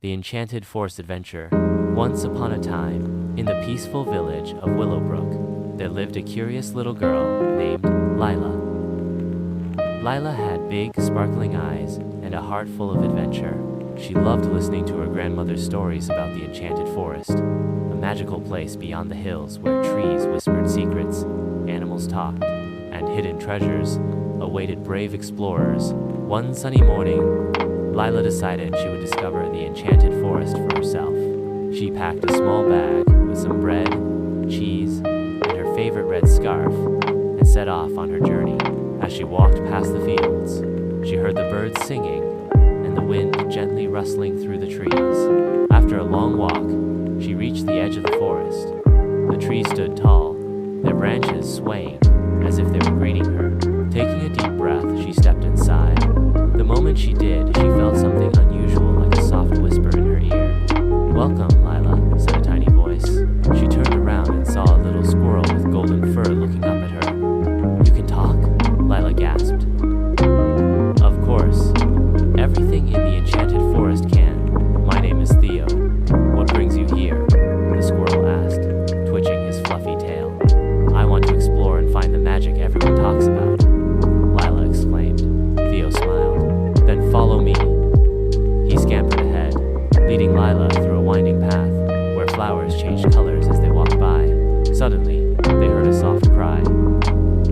The Enchanted Forest Adventure. Once upon a time, in the peaceful village of Willowbrook, there lived a curious little girl named Lila. Lila had big, sparkling eyes and a heart full of adventure. She loved listening to her grandmother's stories about the Enchanted Forest, a magical place beyond the hills where trees whispered secrets, animals talked, and hidden treasures awaited brave explorers. One sunny morning, Lila decided she would discover the Enchanted Forest for herself. She packed a small bag with some bread, cheese, and her favorite red scarf, and set off on her journey. As she walked past the fields, she heard the birds singing and the wind gently rustling through the trees. After a long walk, she reached the edge of the forest. The trees stood tall, their branches swaying as if they were greeting her. Taking a deep breath, she stepped inside. The moment she did, she felt something unusual, like a soft whisper in her ear. "Welcome, Lila," said a tiny voice. She turned around and saw a little squirrel with golden fur looking up at her. "You can talk?" Lila gasped. "Of course. Everything in the Enchanted Forest can. My name is Theo. What brings you here?" the squirrel asked, twitching his fluffy tail. "I want to explore and find the magic everyone talks about," Lila exclaimed. Theo smiled. "Then follow me." He scampered ahead, leading Lila through a winding path where flowers changed colors as they walked by. Suddenly, they heard a soft cry.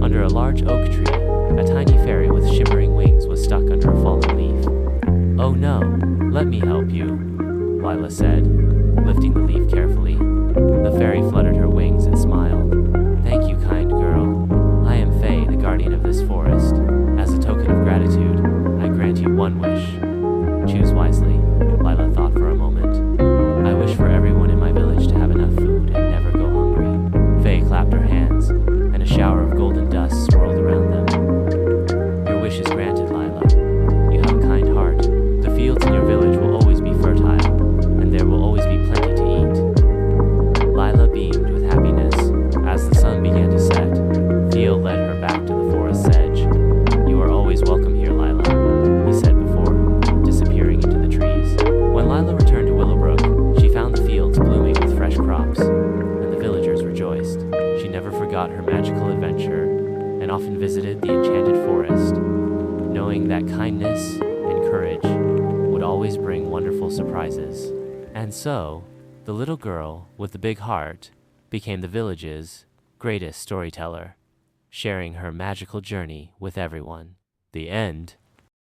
Under a large oak tree, a tiny fairy with shimmering wings was stuck under a fallen leaf. "Oh no, let me help you," Lila said, lifting the leaf carefully. The fairy fluttered her wings and smiled. "Thank you, kind girl. I am Faye, the guardian of this forest. As a token of gratitude, I grant you one wish." "Choose wisely," Lila thought for a moment. "I wish for everyone in my village to have enough food and never go hungry." Faye clapped her hands, and a shower of golden dust swirled around them. "Your wish is granted, Lila. You have a kind heart. The fields in your village will always be fertile, and there will always be plenty to eat." Lila beamed with happiness. As the sun began to set, Theo led her back to the forest's edge. "You are always welcome here, Lila," he said before disappearing into the trees. When Lila returned to Willowbrook, she found the fields blooming with fresh crops, and the villagers rejoiced. She never forgot her magical adventure and often visited the Enchanted Forest, knowing that kindness and courage would always bring wonderful surprises. And so, the little girl with the big heart became the village's greatest storyteller, sharing her magical journey with everyone. The end.